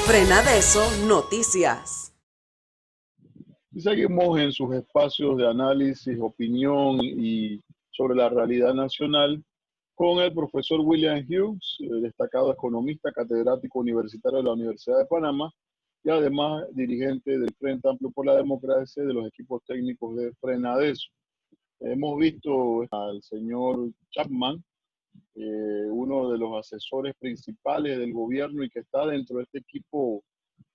Frenadeso Noticias. Y seguimos en sus espacios de análisis, opinión y sobre la realidad nacional con el profesor William Hughes, destacado economista, catedrático universitario de la Universidad de Panamá y además dirigente del Frente Amplio por la Democracia y de los equipos técnicos de Frenadeso. Hemos visto al señor Chapman, uno de los asesores principales del gobierno y que está dentro de este equipo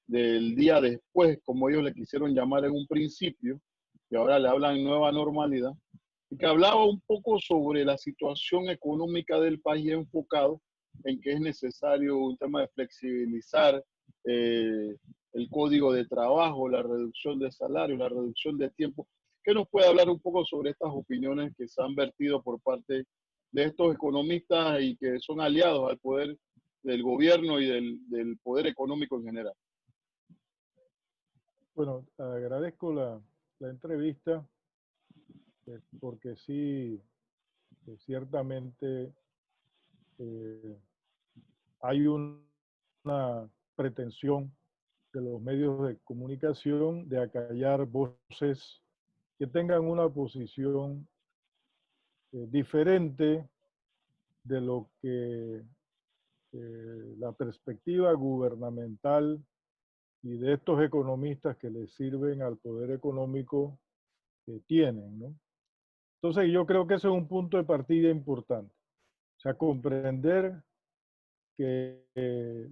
del día después, como ellos le quisieron llamar en un principio, y ahora le hablan nueva normalidad, y que hablaba un poco sobre la situación económica del país enfocado en que es necesario un tema de flexibilizar el código de trabajo, la reducción de salarios, la reducción de tiempo. ¿Qué nos puede hablar un poco sobre estas opiniones que se han vertido por parte de estos economistas y que son aliados al poder del gobierno y del poder económico en general? Bueno, agradezco la entrevista porque sí, ciertamente eh, hay una pretensión de los medios de comunicación de acallar voces que tengan una posición diferente de lo que la perspectiva gubernamental y de estos economistas que les sirven al poder económico tienen, ¿no? Entonces yo creo que ese es un punto de partida importante. O sea, comprender que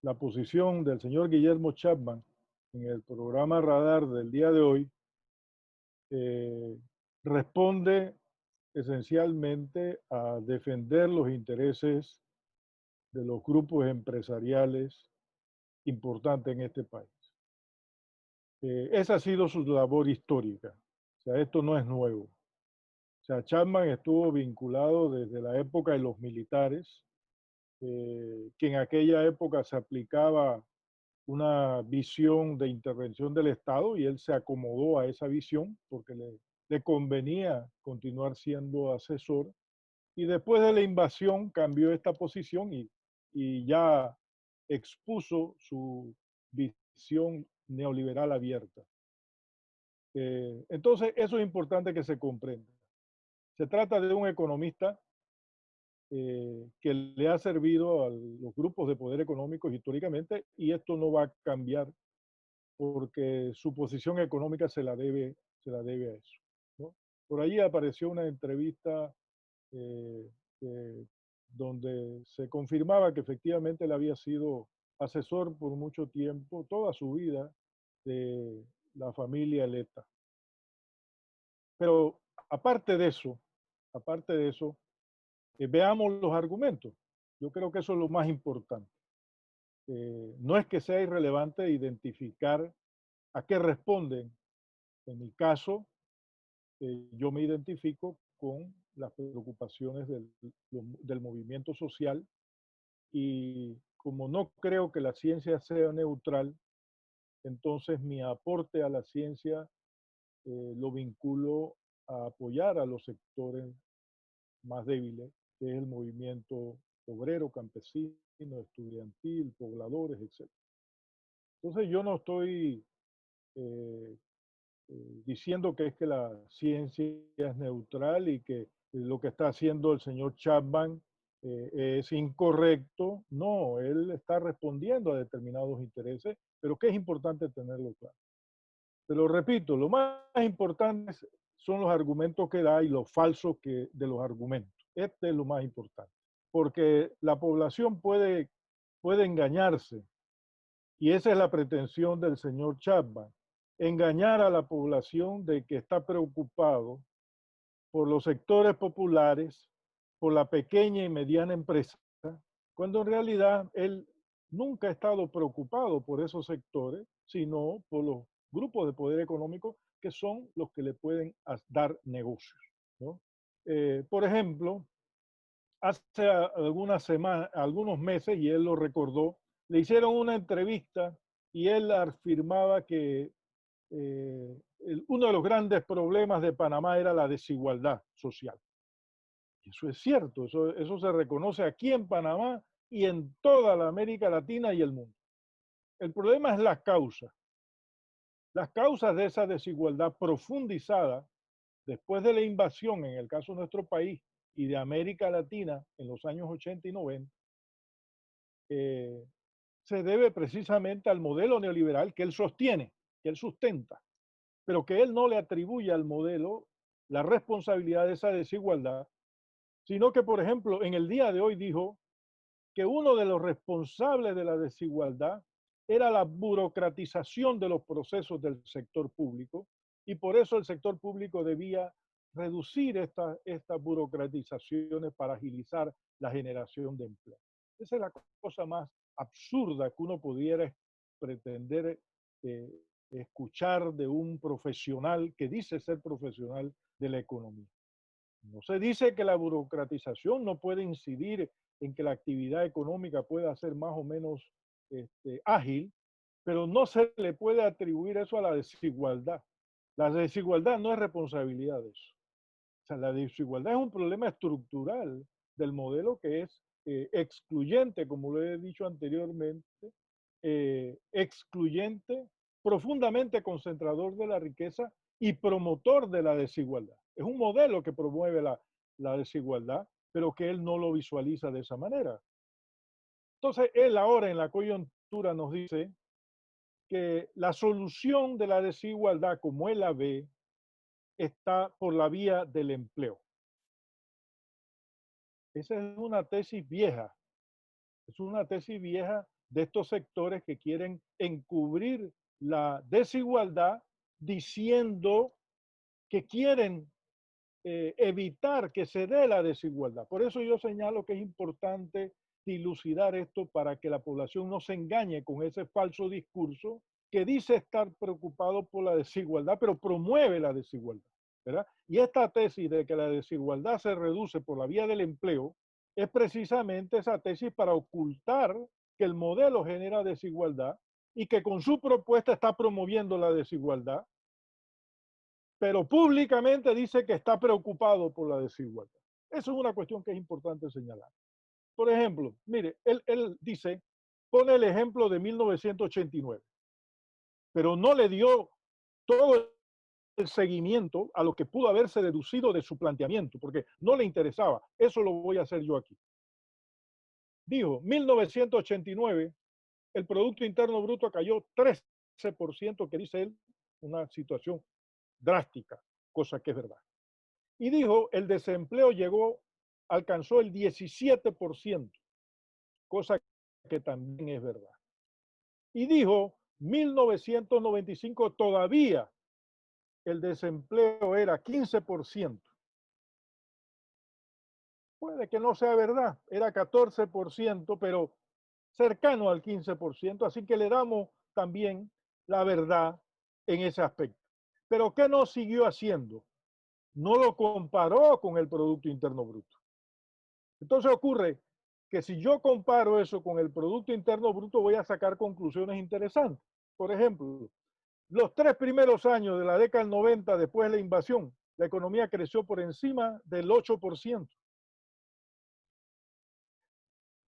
la posición del señor Guillermo Chapman en el programa Radar del día de hoy eh, responde esencialmente a defender los intereses de los grupos empresariales importantes en este país. Esa ha sido su labor histórica. O sea, esto no es nuevo. O sea, Chapman estuvo vinculado desde la época de los militares, que en aquella época se aplicaba una visión de intervención del Estado y él se acomodó a esa visión porque le convenía continuar siendo asesor. Y después de la invasión cambió esta posición y ya expuso su visión neoliberal abierta. Entonces, eso es importante que se comprenda. Se trata de un economista que le ha servido a los grupos de poder económico históricamente y esto no va a cambiar porque su posición económica se la debe a eso, ¿no? Por ahí apareció una entrevista eh, eh, donde se confirmaba que efectivamente él había sido asesor por mucho tiempo, toda su vida, de la familia Eleta. Pero aparte de eso, veamos los argumentos. Yo creo que eso es lo más importante. No es que sea irrelevante identificar a qué responden. En mi caso, yo me identifico con las preocupaciones del movimiento social y como no creo que la ciencia sea neutral, entonces mi aporte a la ciencia lo vinculo a apoyar a los sectores más débiles, que es el movimiento obrero, campesino, estudiantil, pobladores, etc. Entonces yo no estoy eh, diciendo que es que la ciencia es neutral y que lo que está haciendo el señor Chapman es incorrecto. No, él está respondiendo a determinados intereses, pero que es importante tenerlo claro. Pero repito, lo más importante son los argumentos que da y lo falso de los argumentos. Este es lo más importante, porque la población puede engañarse y esa es la pretensión del señor Chapman, engañar a la población de que está preocupado por los sectores populares, por la pequeña y mediana empresa, cuando en realidad él nunca ha estado preocupado por esos sectores, sino por los grupos de poder económico que son los que le pueden dar negocios, ¿no? Por ejemplo, hace algunas semanas, algunos meses, y él lo recordó, le hicieron una entrevista y él afirmaba que uno de los grandes problemas de Panamá era la desigualdad social. Y eso es cierto, eso se reconoce aquí en Panamá y en toda la América Latina y el mundo. El problema es la causa. Las causas de esa desigualdad profundizada después de la invasión, en el caso de nuestro país y de América Latina en los años 80 y 90, se debe precisamente al modelo neoliberal que él sostiene, que él sustenta, pero que él no le atribuye al modelo la responsabilidad de esa desigualdad, sino que, por ejemplo, en el día de hoy dijo que uno de los responsables de la desigualdad era la burocratización de los procesos del sector público y por eso el sector público debía reducir estas burocratizaciones para agilizar la generación de empleo. Esa es la cosa más absurda que uno pudiera pretender eh, escuchar de un profesional que dice ser profesional de la economía. No se dice que la burocratización no puede incidir en que la actividad económica pueda ser más o menos ágil, pero no se le puede atribuir eso a la desigualdad. La desigualdad no es responsabilidad de eso. O sea, la desigualdad es un problema estructural del modelo que es excluyente, como lo he dicho anteriormente, excluyente, profundamente concentrador de la riqueza y promotor de la desigualdad. Es un modelo que promueve la desigualdad, pero que él no lo visualiza de esa manera. Entonces, él ahora en la coyuntura nos dice que la solución de la desigualdad, como él la ve, está por la vía del empleo. Esa es una tesis vieja. Es una tesis vieja de estos sectores que quieren encubrir la desigualdad diciendo que quieren evitar que se dé la desigualdad. Por eso yo señalo que es importante dilucidar esto para que la población no se engañe con ese falso discurso que dice estar preocupado por la desigualdad, pero promueve la desigualdad, ¿verdad? Y esta tesis de que la desigualdad se reduce por la vía del empleo es precisamente esa tesis para ocultar que el modelo genera desigualdad y que con su propuesta está promoviendo la desigualdad, pero públicamente dice que está preocupado por la desigualdad. Eso es una cuestión que es importante señalar. Por ejemplo, mire, él dice, pone el ejemplo de 1989, pero no le dio todo el seguimiento a lo que pudo haberse deducido de su planteamiento, porque no le interesaba. Eso lo voy a hacer yo aquí. Dijo, 1989, el Producto Interno Bruto cayó 13%, que dice él, una situación drástica, cosa que es verdad. Y dijo, el desempleo alcanzó el 17%, cosa que también es verdad. Y dijo, 1995 todavía el desempleo era 15%. Puede que no sea verdad, era 14%, pero cercano al 15%, así que le damos también la verdad en ese aspecto. Pero ¿qué no siguió haciendo? No lo comparó con el Producto Interno Bruto. Entonces ocurre que si yo comparo eso con el Producto Interno Bruto, voy a sacar conclusiones interesantes. Por ejemplo, los 3 primeros años de la década del 90, después de la invasión, la economía creció por encima del 8%.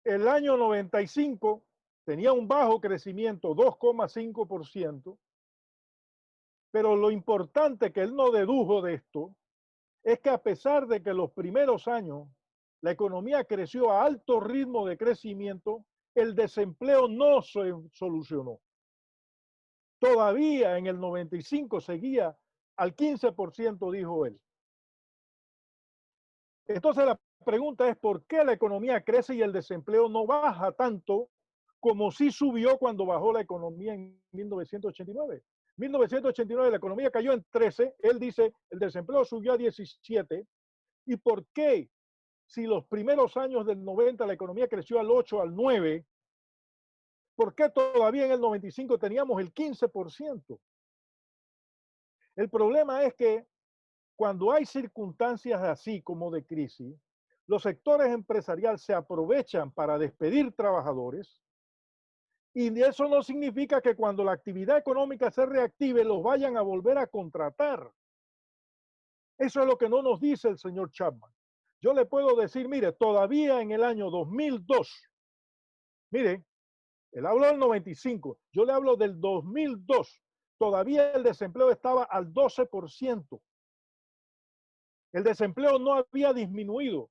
El año 95 tenía un bajo crecimiento, 2,5%, pero lo importante que él no dedujo de esto es que a pesar de que los primeros años la economía creció a alto ritmo de crecimiento, el desempleo no se solucionó. Todavía en el 95 seguía al 15%, dijo él. Entonces la pregunta es ¿por qué la economía crece y el desempleo no baja tanto como sí subió cuando bajó la economía en 1989? 1989 la economía cayó en 13, él dice el desempleo subió a 17. ¿Y por qué? Si los primeros años del 90 la economía creció al 8, al 9, ¿por qué todavía en el 95 teníamos el 15%? El problema es que cuando hay circunstancias así como de crisis, los sectores empresariales se aprovechan para despedir trabajadores y eso no significa que cuando la actividad económica se reactive los vayan a volver a contratar. Eso es lo que no nos dice el señor Chapman. Yo le puedo decir, mire, todavía en el año 2002, mire, Él habló del 95, yo le hablo del 2002. Todavía el desempleo estaba al 12%. El desempleo no había disminuido.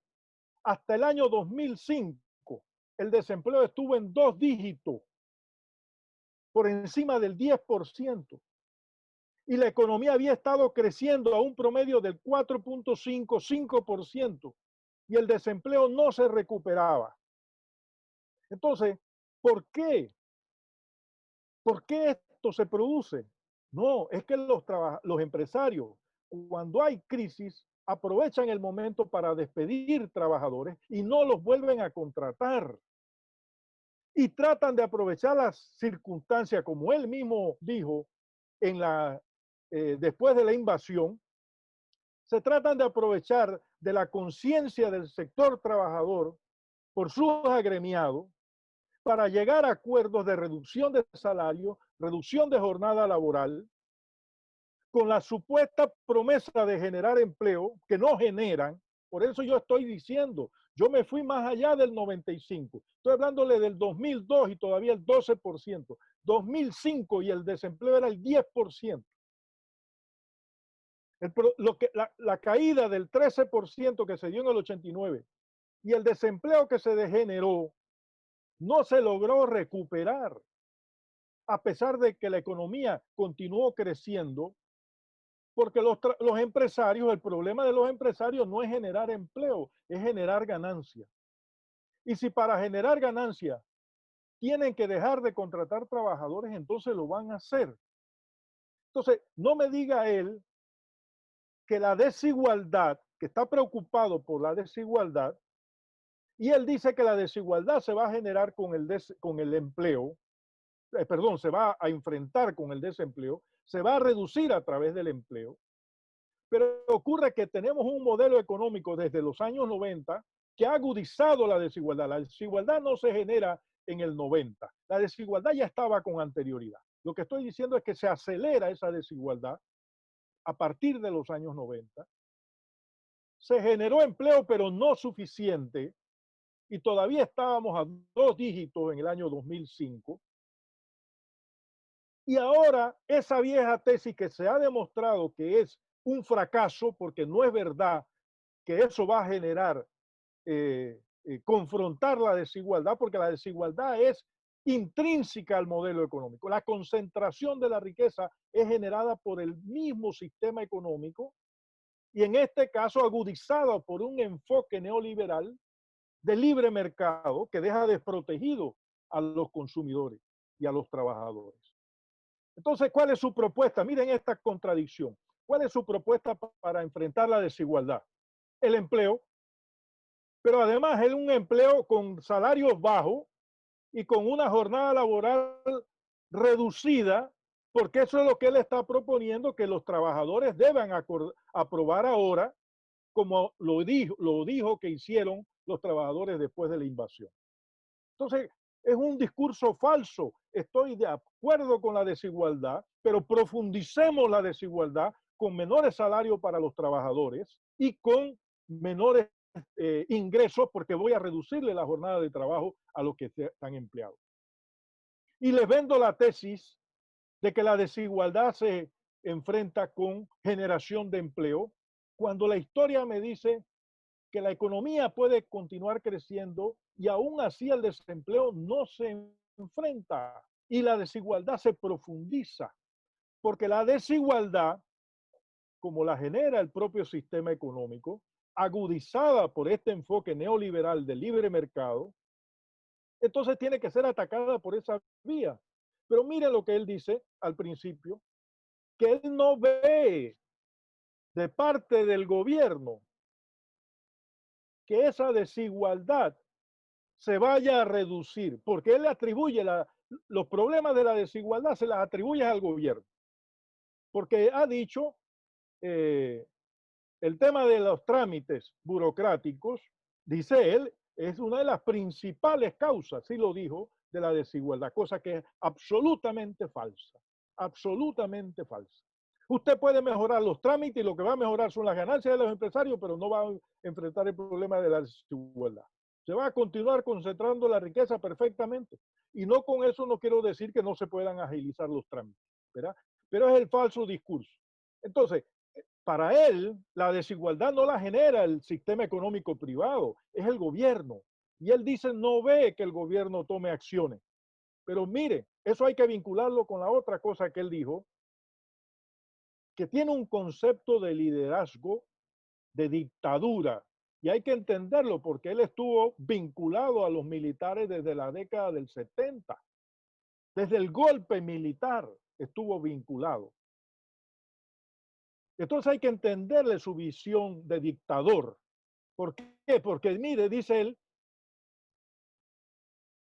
Hasta el año 2005, el desempleo estuvo en 2 dígitos, por encima del 10%. Y la economía había estado creciendo a un promedio del 4.5, 5%. Y el desempleo no se recuperaba. Entonces, ¿por qué? ¿Por qué esto se produce? No, es que los empresarios, cuando hay crisis, aprovechan el momento para despedir trabajadores y no los vuelven a contratar. Y tratan de aprovechar las circunstancias, como él mismo dijo, después de la invasión, se tratan de aprovechar de la conciencia del sector trabajador por sus agremiados para llegar a acuerdos de reducción de salario, reducción de jornada laboral, con la supuesta promesa de generar empleo que no generan. Por eso yo estoy diciendo, yo me fui más allá del 95. Estoy hablándole del 2002 y todavía el 12%. 2005 y el desempleo era el 10%. La caída del 13% que se dio en el 89 y el desempleo que se degeneró no se logró recuperar, a pesar de que la economía continuó creciendo, porque los empresarios, el problema de los empresarios no es generar empleo, es generar ganancia. Y si para generar ganancia tienen que dejar de contratar trabajadores, entonces lo van a hacer. Entonces, no me diga él que la desigualdad, que está preocupado por la desigualdad, y él dice que la desigualdad se va a generar con el empleo, se va a enfrentar con el desempleo, se va a reducir a través del empleo. Pero ocurre que tenemos un modelo económico desde los años 90 que ha agudizado la desigualdad. La desigualdad no se genera en el 90. La desigualdad ya estaba con anterioridad. Lo que estoy diciendo es que se acelera esa desigualdad a partir de los años 90. Se generó empleo, pero no suficiente, y todavía estábamos a 2 dígitos en el año 2005. Y ahora esa vieja tesis que se ha demostrado que es un fracaso, porque no es verdad que eso va a generar, confrontar la desigualdad, porque la desigualdad es intrínseca al modelo económico. La concentración de la riqueza es generada por el mismo sistema económico y en este caso agudizada por un enfoque neoliberal de libre mercado que deja desprotegido a los consumidores y a los trabajadores. Entonces, ¿cuál es su propuesta? Miren esta contradicción. ¿Cuál es su propuesta para enfrentar la desigualdad? El empleo, pero además es un empleo con salarios bajos y con una jornada laboral reducida, porque eso es lo que él está proponiendo que los trabajadores deban aprobar ahora, como lo dijo que hicieron los trabajadores después de la invasión. Entonces, es un discurso falso. Estoy de acuerdo con la desigualdad, pero profundicemos la desigualdad con menores salarios para los trabajadores y con menores ingresos, porque voy a reducirle la jornada de trabajo a los que están empleados. Y les vendo la tesis de que la desigualdad se enfrenta con generación de empleo, cuando la historia me dice que la economía puede continuar creciendo y aún así el desempleo no se enfrenta y la desigualdad se profundiza, porque la desigualdad, como la genera el propio sistema económico, agudizada por este enfoque neoliberal del libre mercado, entonces tiene que ser atacada por esa vía. Pero mire lo que él dice al principio, que él no ve de parte del gobierno que esa desigualdad se vaya a reducir, porque él le atribuye los problemas de la desigualdad, se las atribuye al gobierno, porque ha dicho el tema de los trámites burocráticos, dice él, es una de las principales causas, sí lo dijo, de la desigualdad, cosa que es absolutamente falsa, absolutamente falsa. Usted puede mejorar los trámites y lo que va a mejorar son las ganancias de los empresarios, pero no va a enfrentar el problema de la desigualdad. Se va a continuar concentrando la riqueza perfectamente. Y no con eso no quiero decir que no se puedan agilizar los trámites, ¿verdad? Pero es el falso discurso. Entonces, para él, la desigualdad no la genera el sistema económico privado, es el gobierno. Y él dice, no ve que el gobierno tome acciones. Pero mire, eso hay que vincularlo con la otra cosa que él dijo, que tiene un concepto de liderazgo, de dictadura. Y hay que entenderlo porque él estuvo vinculado a los militares desde la década del 70. Desde el golpe militar estuvo vinculado. Entonces hay que entenderle su visión de dictador. ¿Por qué? Porque mire, dice él,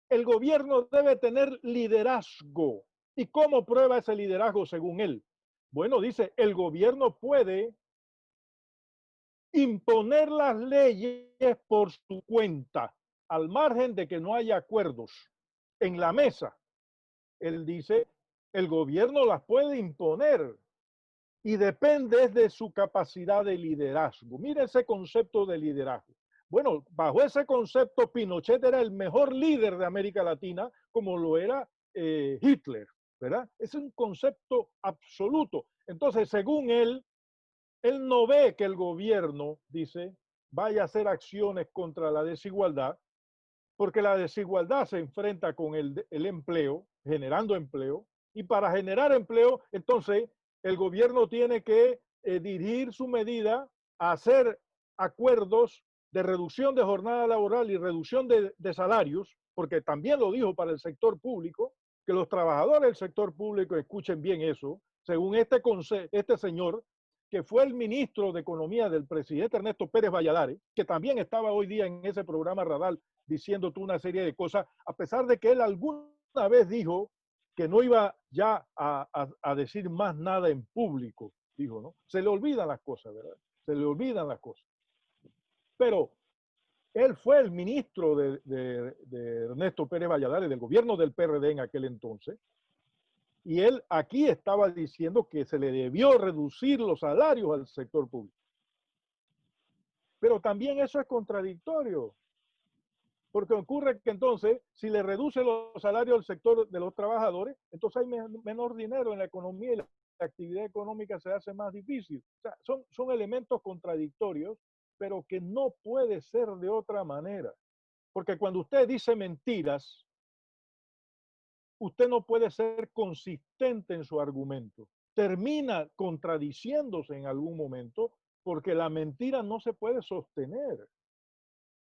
el gobierno debe tener liderazgo. ¿Y cómo prueba ese liderazgo según él? Bueno, dice, el gobierno puede imponer las leyes por su cuenta, al margen de que no haya acuerdos en la mesa. Él dice, el gobierno las puede imponer y depende de su capacidad de liderazgo. Mira ese concepto de liderazgo. Bueno, bajo ese concepto, Pinochet era el mejor líder de América Latina, como lo era Hitler, ¿verdad? Es un concepto absoluto. Entonces, según él no ve que el gobierno, dice, vaya a hacer acciones contra la desigualdad, porque la desigualdad se enfrenta con el empleo, generando empleo, y para generar empleo, entonces el gobierno tiene que dirigir su medida a hacer acuerdos de reducción de jornada laboral y reducción de salarios, porque también lo dijo para el sector público, que los trabajadores del sector público escuchen bien eso, según este señor, que fue el ministro de Economía del presidente Ernesto Pérez Valladares, que también estaba hoy día en ese programa Radal diciendo tú una serie de cosas, a pesar de que él alguna vez dijo que no iba ya a decir más nada en público, dijo, ¿no? Se le olvidan las cosas, ¿verdad? Se le olvidan las cosas. Pero él fue el ministro de Ernesto Pérez Valladares, del gobierno del PRD en aquel entonces, y él aquí estaba diciendo que se le debió reducir los salarios al sector público. Pero también eso es contradictorio, porque ocurre que entonces, si le reduce los salarios al sector de los trabajadores, entonces hay menor dinero en la economía y la actividad económica se hace más difícil. O sea, son elementos contradictorios, pero que no puede ser de otra manera. Porque cuando usted dice mentiras, usted no puede ser consistente en su argumento. Termina contradiciéndose en algún momento porque la mentira no se puede sostener.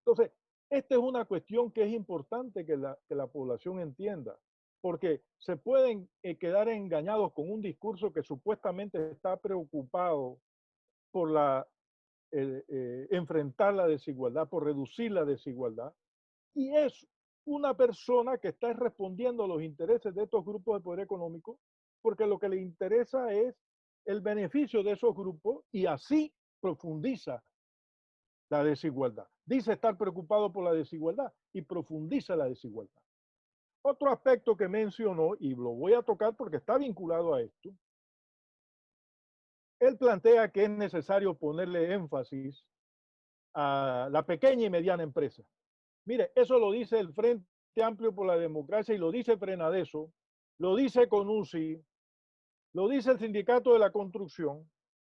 Entonces, esta es una cuestión que es importante que la población entienda, porque se pueden quedar engañados con un discurso que supuestamente está preocupado por enfrentar la desigualdad, por reducir la desigualdad, y es una persona que está respondiendo a los intereses de estos grupos de poder económico, porque lo que le interesa es el beneficio de esos grupos y así profundiza la desigualdad. Dice estar preocupado por la desigualdad y profundiza la desigualdad. Otro aspecto que mencionó, y lo voy a tocar porque está vinculado a esto, él plantea que es necesario ponerle énfasis a la pequeña y mediana empresa. Mire, eso lo dice el Frente Amplio por la Democracia y lo dice Frenadeso, lo dice CONUSI, lo dice el Sindicato de la Construcción.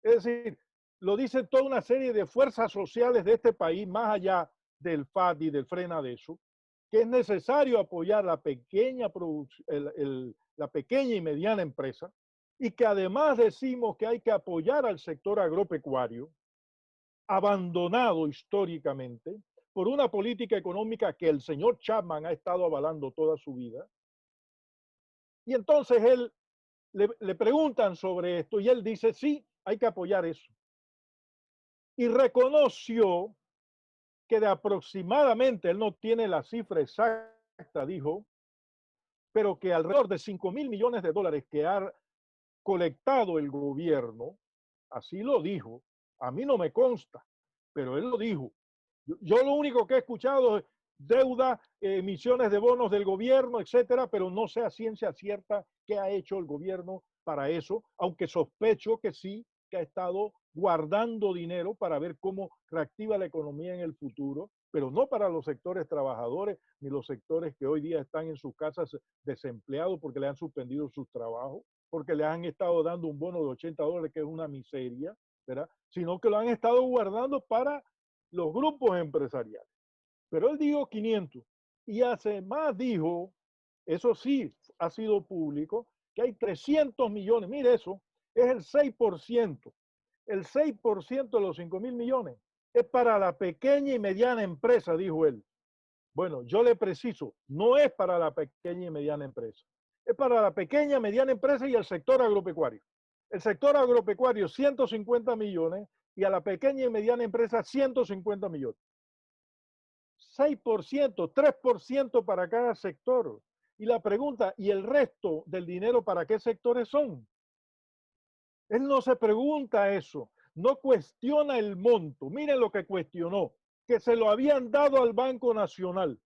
Es decir, lo dice toda una serie de fuerzas sociales de este país, más allá del FAD y del Frenadeso, que es necesario apoyar la pequeña y mediana empresa y que además decimos que hay que apoyar al sector agropecuario, abandonado históricamente por una política económica que el señor Chapman ha estado avalando toda su vida. Y entonces él le preguntan sobre esto y él dice, sí, hay que apoyar eso. Y reconoció que de aproximadamente, él no tiene la cifra exacta, dijo, pero que alrededor de 5,000 millones de dólares que ha colectado el gobierno, así lo dijo, a mí no me consta, pero él lo dijo. Yo lo único que he escuchado es deuda, emisiones de bonos del gobierno, etcétera, pero no sé a ciencia cierta qué ha hecho el gobierno para eso, aunque sospecho que sí, que ha estado guardando dinero para ver cómo reactiva la economía en el futuro pero no para los sectores trabajadores ni los sectores que hoy día están en sus casas desempleados porque le han suspendido sus trabajos, porque le han estado dando un bono de $80, que es una miseria, ¿verdad? Sino que lo han estado guardando para los grupos empresariales. Pero él dijo 500 y además dijo, eso sí ha sido público, que hay 300 millones. Mire eso, es el 6%. El 6% de los 5.000 millones es para la pequeña y mediana empresa, dijo él. Bueno, yo le preciso, no es para la pequeña y mediana empresa. Es para la pequeña y mediana empresa y el sector agropecuario. El sector agropecuario 150 millones y a la pequeña y mediana empresa 150 millones. 6%, 3% para cada sector. Y la pregunta, ¿y el resto del dinero para qué sectores son? Él no se pregunta eso, no cuestiona el monto. Miren lo que cuestionó, que se lo habían dado al Banco Nacional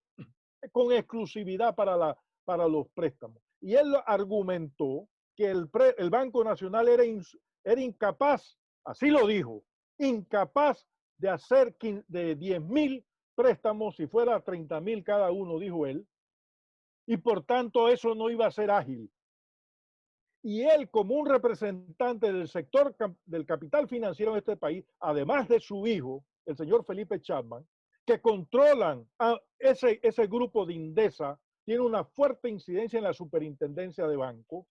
con exclusividad para los préstamos. Y él argumentó que el Banco Nacional era incapaz, así lo dijo, incapaz de hacer de 10.000 préstamos si fuera 30.000 cada uno, dijo él, y por tanto eso no iba a ser ágil. Y él, como un representante del sector del capital financiero de este país, además de su hijo, el señor Felipe Chapman, que controlan a ese grupo de Indesa, tiene una fuerte incidencia en la superintendencia de banco.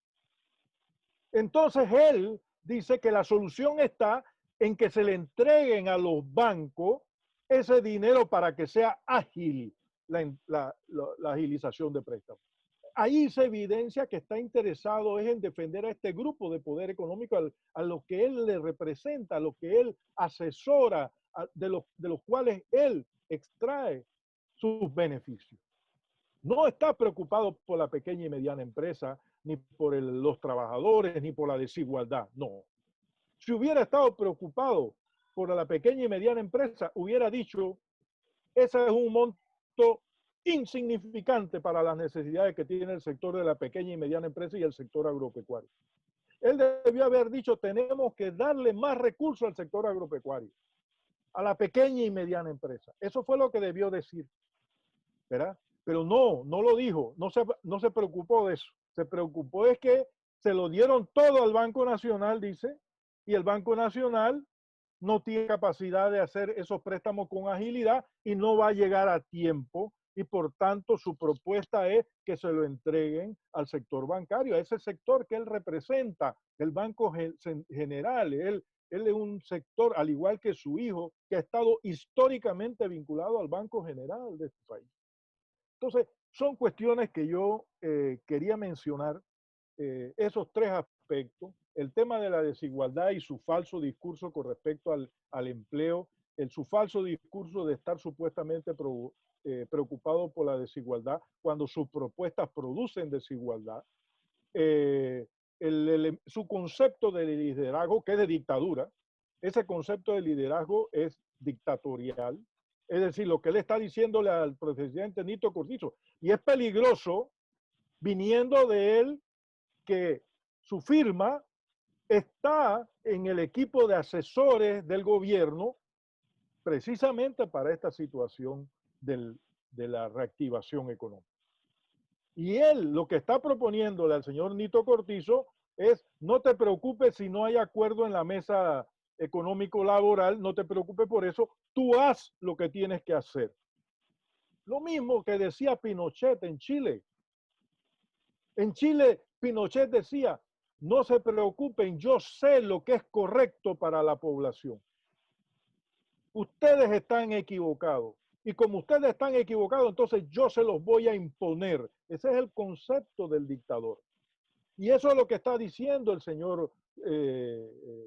Entonces él dice que la solución está en que se le entreguen a los bancos ese dinero para que sea ágil la agilización de préstamos. Ahí se evidencia que está interesado es en defender a este grupo de poder económico, a lo que él le representa, a lo que él asesora, de los cuales él extrae sus beneficios. No está preocupado por la pequeña y mediana empresa, ni por los trabajadores, ni por la desigualdad, no. Si hubiera estado preocupado por la pequeña y mediana empresa, hubiera dicho, ese es un monto insignificante para las necesidades que tiene el sector de la pequeña y mediana empresa y el sector agropecuario. Él debió haber dicho, tenemos que darle más recursos al sector agropecuario, a la pequeña y mediana empresa. Eso fue lo que debió decir, ¿verdad? Pero no lo dijo, no se preocupó de eso. Se preocupó es que se lo dieron todo al Banco Nacional, dice, y el Banco Nacional no tiene capacidad de hacer esos préstamos con agilidad y no va a llegar a tiempo y por tanto su propuesta es que se lo entreguen al sector bancario, a ese sector que él representa, el Banco General. Él es un sector, al igual que su hijo, que ha estado históricamente vinculado al Banco General de este país. Entonces, son cuestiones que yo quería mencionar, esos tres aspectos, el tema de la desigualdad y su falso discurso con respecto al empleo, su falso discurso de estar supuestamente preocupado por la desigualdad cuando sus propuestas producen desigualdad, su concepto de liderazgo, que es de dictadura, ese concepto de liderazgo es dictatorial. Es decir, lo que él está diciéndole al presidente Nito Cortizo, y es peligroso viniendo de él, que su firma está en el equipo de asesores del gobierno precisamente para esta situación de la reactivación económica. Y él lo que está proponiéndole al señor Nito Cortizo es, no te preocupes si no hay acuerdo en la mesa económico-laboral, no te preocupes por eso, tú haz lo que tienes que hacer. Lo mismo que decía Pinochet en Chile. En Chile, Pinochet decía, no se preocupen, yo sé lo que es correcto para la población. Ustedes están equivocados. Y como ustedes están equivocados, entonces yo se los voy a imponer. Ese es el concepto del dictador. Y eso es lo que está diciendo el señor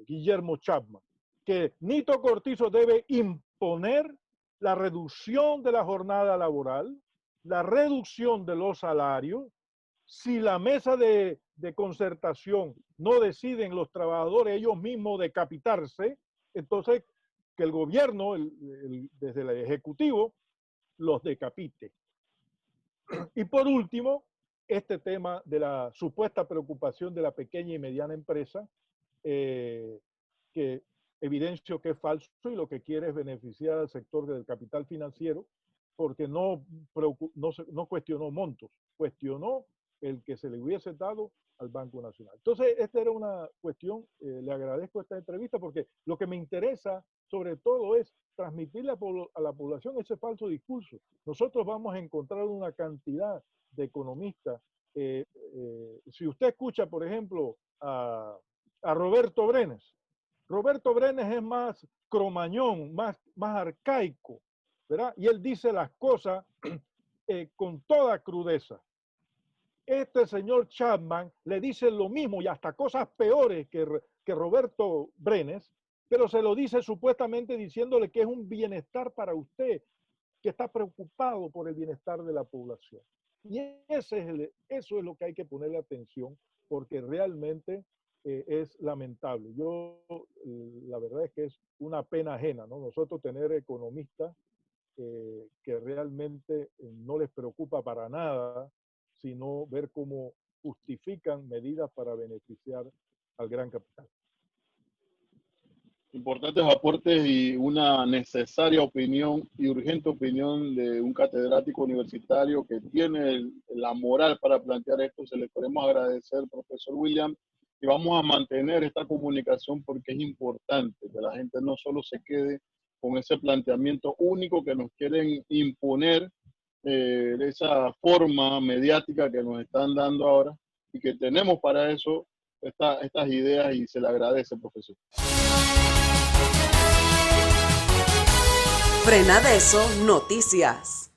Guillermo Chapman, que Nito Cortizo debe imponer la reducción de la jornada laboral, la reducción de los salarios. Si la mesa de concertación no deciden los trabajadores ellos mismos decapitarse, entonces que el gobierno, desde el ejecutivo, los decapite. Y por último, este tema de la supuesta preocupación de la pequeña y mediana empresa, que evidencio que es falso y lo que quiere es beneficiar al sector del capital financiero, porque no cuestionó montos, cuestionó el que se le hubiese dado al Banco Nacional. Entonces, esta era una cuestión, le agradezco esta entrevista porque lo que me interesa sobre todo es transmitirle a la población ese falso discurso. Nosotros vamos a encontrar una cantidad de economistas. Si usted escucha, por ejemplo, a Roberto Brenes es más cromañón, más arcaico, ¿verdad? Y él dice las cosas con toda crudeza. Este señor Chapman le dice lo mismo y hasta cosas peores que Roberto Brenes, pero se lo dice supuestamente diciéndole que es un bienestar para usted, que está preocupado por el bienestar de la población. Y eso es lo que hay que ponerle atención, porque realmente es lamentable. La verdad es que es una pena ajena, ¿no? Nosotros tener economistas que realmente no les preocupa para nada, sino ver cómo justifican medidas para beneficiar al gran capital. Importantes aportes y una necesaria opinión y urgente opinión de un catedrático universitario que tiene la moral para plantear esto. Se le queremos agradecer, profesor William, y vamos a mantener esta comunicación porque es importante que la gente no solo se quede con ese planteamiento único que nos quieren imponer, esa forma mediática que nos están dando ahora, y que tenemos para eso estas ideas, y se le agradece, profesor. Frenadeso Noticias.